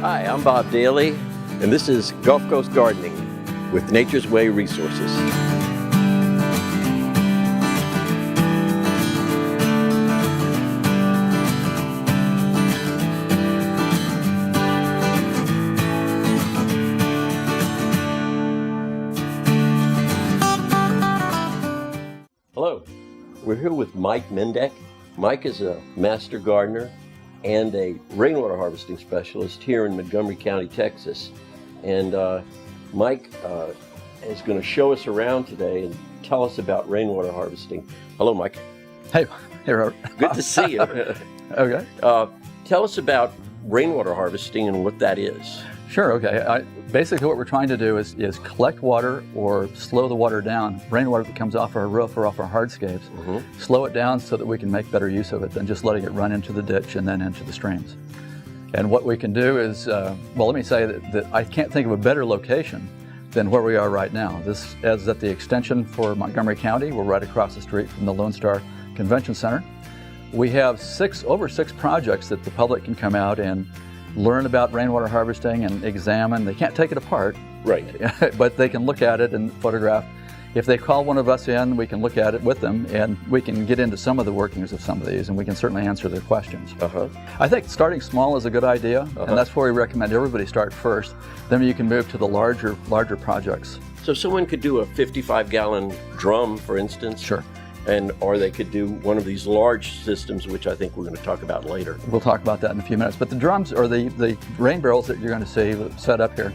Hi, I'm Bob Dailey, and this is Gulf Coast Gardening with Nature's Way Resources. Hello, we're here with Mike Mendeck. Mike is a master gardener and a rainwater harvesting specialist here in Montgomery County, Texas. And Mike is going to show us around today and tell us about rainwater harvesting. Hello, Mike. Hey, Robert. Good to see you. Okay. Tell us about rainwater harvesting and what that is. Sure, okay. Basically what we're trying to do is collect water or slow the water down, rainwater that comes off our roof or off our hardscapes, slow it down so that we can make better use of it than just letting it run into the ditch and then into the streams. And what we can do is, well, let me say that I can't think of a better location than where we are right now. This is at the extension for Montgomery County. We're right across the street from the Lone Star Convention Center. We have over six projects that the public can come out and learn about rainwater harvesting and examine. They can't take it apart, right? But they can look at it and photograph. If they call one of us in, we can look at it with them and we can get into some of the workings of some of these and we can certainly answer their questions. I think starting small is a good idea, and that's where we recommend everybody start first. Then you can move to the larger projects. So someone could do a 55-gallon drum, for instance? Sure. Or they could do one of these large systems, which I think we're going to talk about later. We'll talk about that in a few minutes. But the drums, or the rain barrels that you're going to see set up here,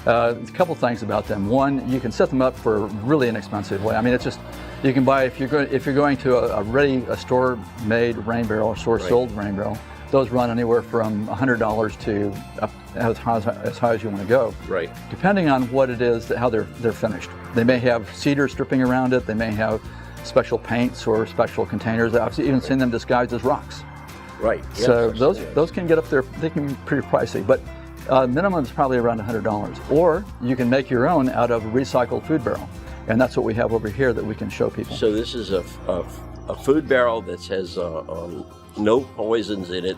a couple things about them. One, you can set them up for a really inexpensive way. I mean, it's just, you can buy, if you're going to a store-made rain barrel or store-sold rain barrel, those run anywhere from $100 to up as high as you want to go. Right. Depending on what it is, how they're finished. They may have cedar stripping around it. They may have special paints or special containers. I've even seen them disguised as rocks. Right. Yes, so those can get up there. They can be pretty pricey, but minimum is probably around $100. Or you can make your own out of a recycled food barrel, and that's what we have over here that we can show people. So this is a food barrel that has no poisons in it,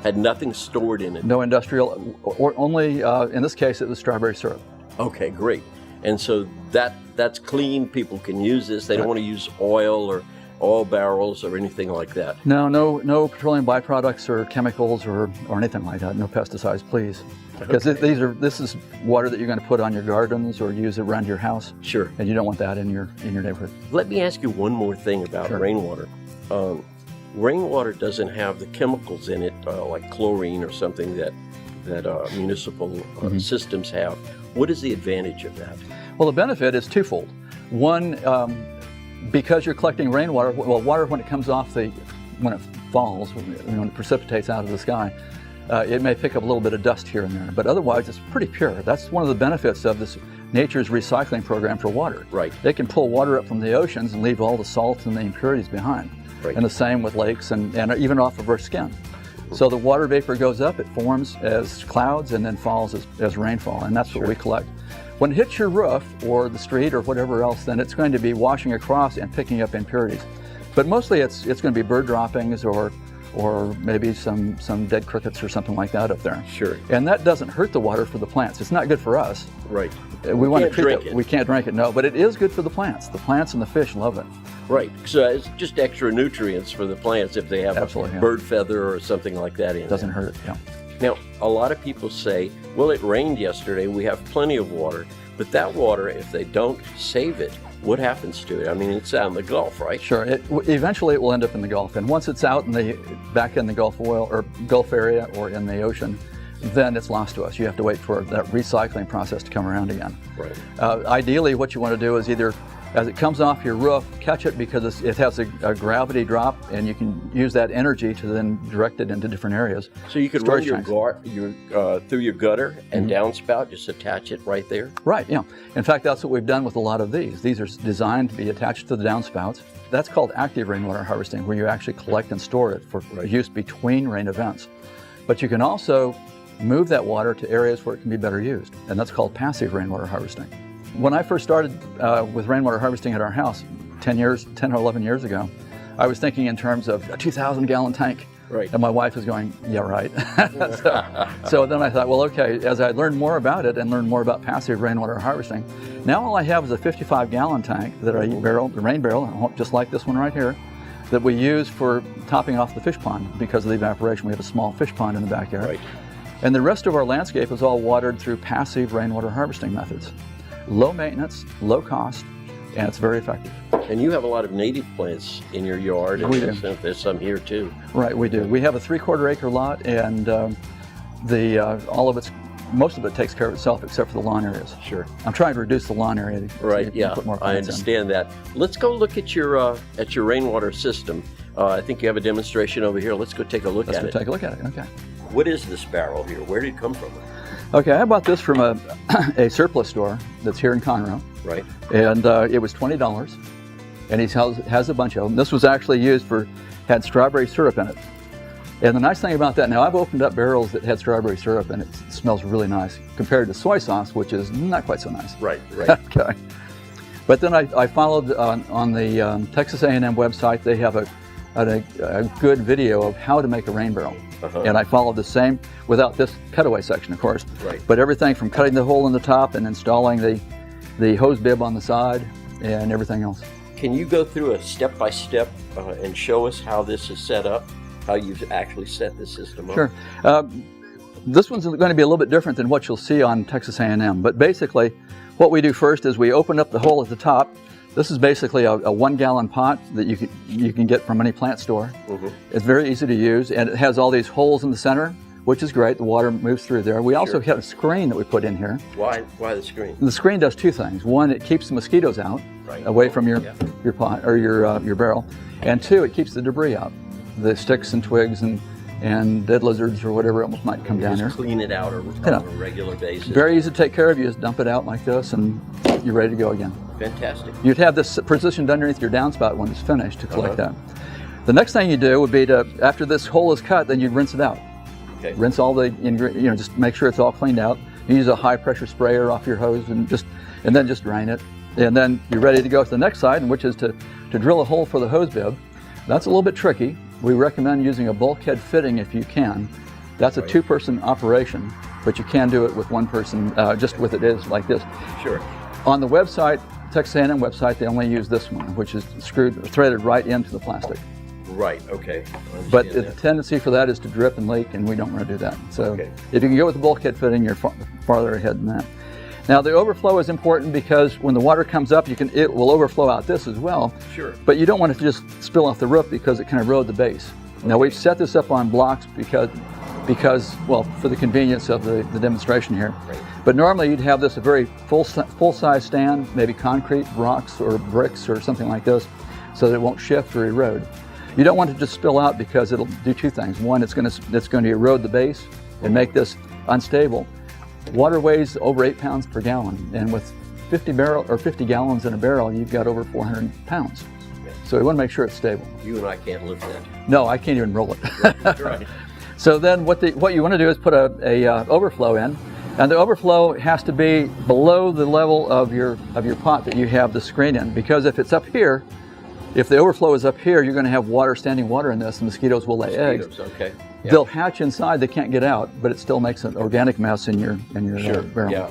had nothing stored in it. No industrial, or only in this case it was strawberry syrup. Okay, great. And so that's clean. People can use this. They don't want to use oil or oil barrels or anything like that. No petroleum byproducts or chemicals or anything like that. No pesticides, please. Because this is water that you're going to put on your gardens or use around your house. Sure. And you don't want that in your neighborhood. Let me ask you one more thing about rainwater. Rainwater doesn't have the chemicals in it like chlorine or something that municipal systems have. What is the advantage of that? Well, the benefit is twofold. One, because you're collecting rainwater, well, water when it comes off when it falls, when it precipitates out of the sky, it may pick up a little bit of dust here and there, but otherwise it's pretty pure. That's one of the benefits of this nature's recycling program for water. Right. They can pull water up from the oceans and leave all the salt and the impurities behind. Right. And the same with lakes and even off of our skin. So the water vapor goes up, it forms as clouds and then falls as rainfall, and that's what we collect. When it hits your roof or the street or whatever else, then it's going to be washing across and picking up impurities. But mostly it's going to be bird droppings or maybe some dead crickets or something like that up there. Sure. And that doesn't hurt the water for the plants. It's not good for us. Right. We want to drink it. We can't drink it, no, but it is good for the plants. The plants and the fish love it. Right, so it's just extra nutrients for the plants if they have a bird feather or something like that in it. Doesn't hurt it, yeah. Now, a lot of people say, well, it rained yesterday, we have plenty of water, but that water, if they don't save it, what happens to it? I mean, it's out in the Gulf, right? Sure, eventually it will end up in the Gulf, and once it's out back in the Gulf oil or Gulf area or in the ocean, then it's lost to us. You have to wait for that recycling process to come around again. Right. Ideally, what you want to do is either, as it comes off your roof, catch it because it has a gravity drop, and you can use that energy to then direct it into different areas. So you could run through your gutter and downspout, just attach it right there? Right, yeah. In fact, that's what we've done with a lot of these. These are designed to be attached to the downspouts. That's called active rainwater harvesting, where you actually collect and store it for use between rain events. But you can also move that water to areas where it can be better used, and that's called passive rainwater harvesting. When I first started with rainwater harvesting at our house 10 or 11 years ago, I was thinking in terms of a 2,000-gallon tank. Right. And my wife is going, yeah, right. so then I thought, well, okay, as I learned more about it and learned more about passive rainwater harvesting, now all I have is a 55-gallon tank that I barrel, the rain barrel, just like this one right here, that we use for topping off the fish pond because of the evaporation. We have a small fish pond in the backyard. Right. And the rest of our landscape is all watered through passive rainwater harvesting methods. Low maintenance, low cost, and it's very effective. And you have a lot of native plants in your yard, and We do. there's some here too. Right, we do. We have a 3/4 acre lot, and most of it takes care of itself except for the lawn areas. Sure. I'm trying to reduce the lawn area. Right. So Yeah. put more I plants in. understand that. Let's go look at your rainwater system. I think you have a demonstration over here. Let's go take a look Let's at go it. take a look at it. Okay. What is this barrel here? Where did it come from? Okay, I bought this from a surplus store that's here in Conroe, Right. and it was $20. And he has a bunch of them. This was actually had strawberry syrup in it. And the nice thing about that, now I've opened up barrels that had strawberry syrup and it smells really nice compared to soy sauce, which is not quite so nice. Right. Right. Okay. But then I followed on the Texas A&M website. They have a good video of how to make a rain barrel. And I followed the same without this cutaway section, of course. Right. But everything from cutting the hole in the top and installing the hose bib on the side and everything else. Can you go through a step-by-step and show us how this is set up, how you've actually set the system up? Sure. This one's going to be a little bit different than what you'll see on Texas A&M. But basically, what we do first is we open up the hole at the top. This is basically a 1-gallon pot that you can get from any plant store. It's very easy to use, and it has all these holes in the center, which is great. The water moves through there. We also have a screen that we put in here. Why the screen? The screen does two things. One, it keeps the mosquitoes out, away from your pot or your barrel, and two, it keeps the debris out, the sticks and twigs and dead lizards or whatever else might come down here. Just clean it out on a regular basis. Very easy to take care of. You just dump it out like this, and you're ready to go again. Fantastic. You'd have this positioned underneath your downspout when it's finished to collect that. The next thing you do would be after this hole is cut, then you'd rinse it out. Okay. Rinse all the ingredients, just make sure it's all cleaned out. You use a high pressure sprayer off your hose and then just drain it. And then you're ready to go to the next side, which is to drill a hole for the hose bib. That's a little bit tricky. We recommend using a bulkhead fitting if you can. That's a 2-person operation, but you can do it with 1 person, just with it is like this. Sure. On the website, Texas A&M website, they only use this one, which is threaded right into the plastic. Right, okay. But the tendency for that is to drip and leak, and we don't want to do that. So if you can go with the bulkhead fitting, you're farther ahead than that. Now the overflow is important because when the water comes up, it will overflow out this as well. Sure. But you don't want it to just spill off the roof because it can erode the base. Now we've set this up on blocks because well, for the convenience of the demonstration here. Right. But normally you'd have this a very full-size stand, maybe concrete, rocks, or bricks, or something like this, so that it won't shift or erode. You don't want it to just spill out because it'll do 2 things. One, it's going to erode the base and make this unstable. Water weighs over 8 pounds per gallon, and with 50 gallons in a barrel, you've got over 400 pounds. So we want to make sure it's stable. You and I can't lift that. No, I can't even roll it. That's right. So then what you want to do is put a overflow in, and the overflow has to be below the level of your pot that you have the screen in, because if it's up here, if the overflow is up here, you're going to have standing water in this, and mosquitoes will lay eggs. Okay. Yep. They'll hatch inside, they can't get out, but it still makes an organic mess in your barrel. Yeah.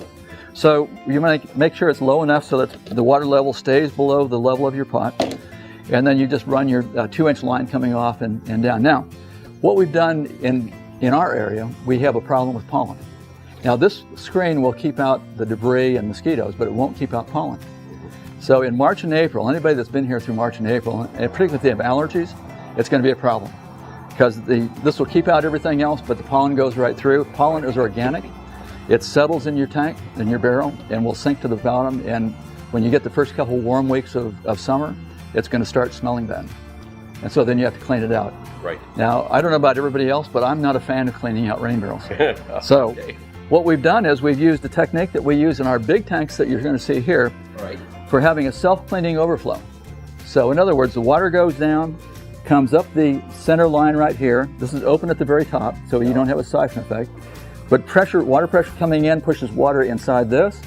So you make sure it's low enough so that the water level stays below the level of your pot, and then you just run your 2-inch line coming off and down. Now, what we've done in our area, we have a problem with pollen. Now this screen will keep out the debris and mosquitoes, but it won't keep out pollen. So in March and April, anybody that's been here through March and April, and particularly if they have allergies, it's going to be a problem. Because this will keep out everything else, but the pollen goes right through. Pollen is organic. It settles in your tank, in your barrel, and will sink to the bottom. And when you get the first couple warm weeks of summer, it's going to start smelling bad. And so then you have to clean it out. Right. Now, I don't know about everybody else, but I'm not a fan of cleaning out rain barrels. So what we've done is we've used the technique that we use in our big tanks that you're going to see here for having a self-cleaning overflow. So in other words, the water goes down, comes up the center line right here. This is open at the very top, so you don't have a siphon effect. But water pressure coming in pushes water inside this.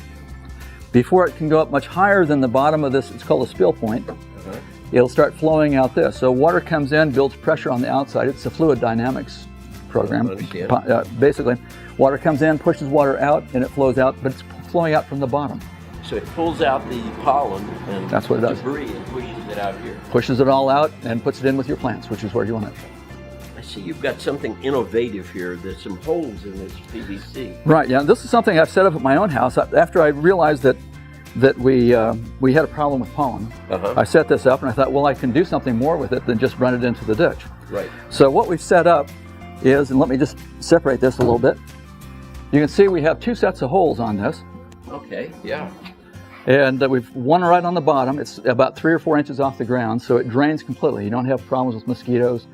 Before it can go up much higher than the bottom of this, it's called a spill point. it'll start flowing out this. So water comes in, builds pressure on the outside. It's a fluid dynamics program. Basically, water comes in, pushes water out, and it flows out, but it's flowing out from the bottom. So it pulls out the pollen and that's what it does. Debris and pushes it out here. Pushes it all out and puts it in with your plants, which is where you want it. I see you've got something innovative here. There's some holes in this PVC. Right, yeah. This is something I've set up at my own house. After I realized that we had a problem with pollen, I set this up and I thought, well, I can do something more with it than just run it into the ditch. Right. So what we've set up is, and let me just separate this a little bit. You can see we have two sets of holes on this. Okay, yeah. And we've one right on the bottom. It's about 3 or 4 inches off the ground, so it drains completely. You don't have problems with mosquitoes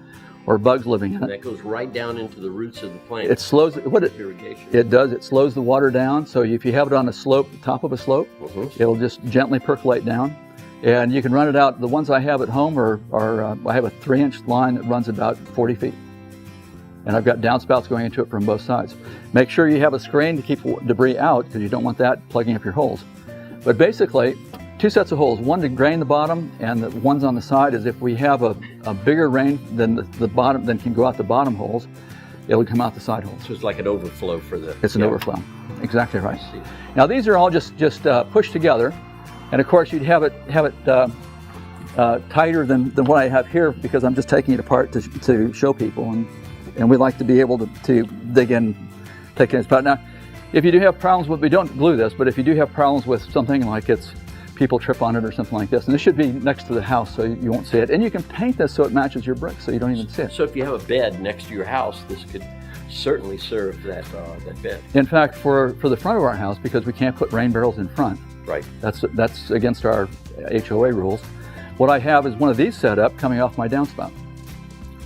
or bugs living in it. That goes right down into the roots of the plant. It slows irrigation. It does. It slows the water down. So if you have it on a slope, top of a slope, it'll just gently percolate down. And you can run it out. The ones I have at home are I have a 3-inch line that runs about 40 feet. And I've got downspouts going into it from both sides. Make sure you have a screen to keep debris out because you don't want that plugging up your holes. But basically, 2 sets of holes, one to drain the bottom, and the ones on the side is if we have a bigger rain than the bottom, than can go out the bottom holes, it'll come out the side holes. So it's like an overflow for the... It's an overflow, exactly right. Now these are all just pushed together, and of course you'd have it tighter than what I have here because I'm just taking it apart to show people, and we like to be able to dig in, take it apart. Now, if you do have problems with, we don't glue this, but if you do have problems with something like people trip on it or something like this, and this should be next to the house so you won't see it. And you can paint this so it matches your bricks so you don't even see it. So if you have a bed next to your house, this could certainly serve that bed. In fact, for the front of our house, because we can't put rain barrels in front, right? That's against our HOA rules. What I have is one of these set up coming off my downspout.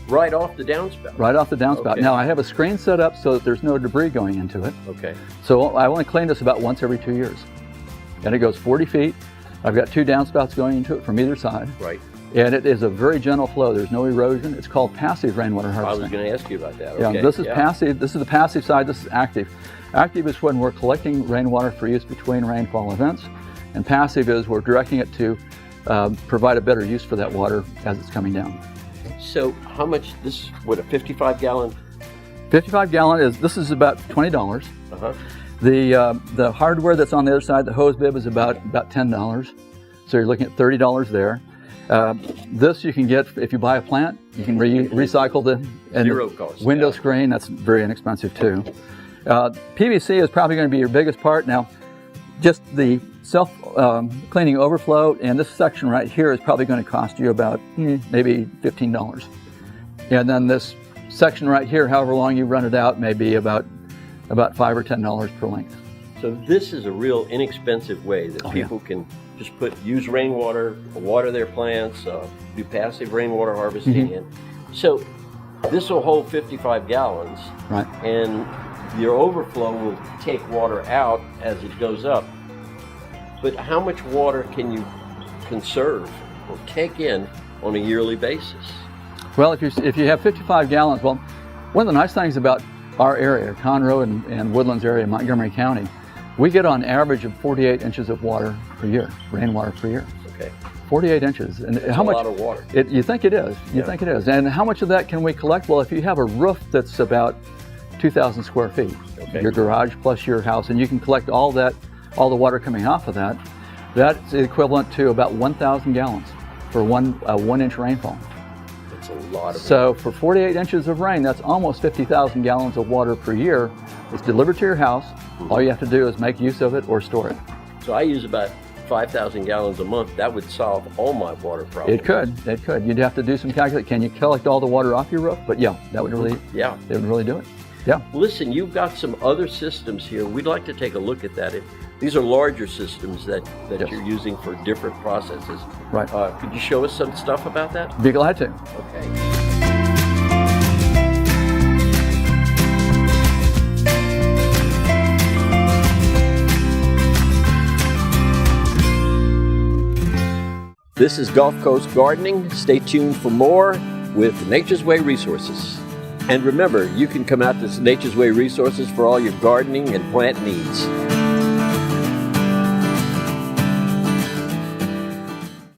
Right off the downspout? Right off the downspout. Okay. Now I have a screen set up so that there's no debris going into it. Okay. So I only clean this about once every 2 years. And it goes 40 feet. I've got 2 downspouts going into it from either side. Right. And it is a very gentle flow. There's no erosion. It's called passive rainwater harvesting. I was going to ask you about that. Yeah, okay. this is passive. This is the passive side. This is active. Active is when we're collecting rainwater for use between rainfall events. And passive is we're directing it to provide a better use for that water as it's coming down. So how much, this, what, a 55 gallon? 55 gallon this is about $20. The hardware that's on the other side, the hose bib, is about $10. So you're looking at $30 there. This you can get if you buy a plant. You can recycle the Zero cost. Window screen. That's very inexpensive too. PVC is probably going to be your biggest part. Now, just the self-cleaning overflow, and this section right here is probably going to cost you about maybe $15. And then this section right here, however long you run it out, may be about $5 or $10 per length. So this is a real inexpensive way that people can just use rainwater, water their plants, do passive rainwater harvesting. And so this will hold 55 gallons, right? And your overflow will take water out as it goes up. But how much water can you conserve or take in on a yearly basis? Well, if you have 55 gallons, well, one of the nice things about our area, Conroe and Woodlands area, Montgomery County, we get on average of 48 inches of water per year, rainwater per year. Okay. 48 inches. And that's how much? A lot of water. You think it is. You think it is. And how much of that can we collect? Well, if you have a roof that's about 2,000 square feet, your garage plus your house, and you can collect all the water coming off of that, that's equivalent to about 1,000 gallons for a 1 inch rainfall. That's a lot of So for 48 inches of rain, that's almost 50,000 gallons of water per year. It's delivered to your house. All you have to do is make use of it or store it. So I use about 5,000 gallons a month. That would solve all my water problems. It could. You'd have to do some calculation. Can you collect all the water off your roof? But yeah, that would really, it would really do it. Yeah. Listen, you've got some other systems here. We'd like to take a look at that. These are larger systems that you're using for different processes. Right. Could you show us some stuff about that? Be glad to. Okay. This is Gulf Coast Gardening. Stay tuned for more with Nature's Way Resources. And remember, you can come out to Nature's Way Resources for all your gardening and plant needs.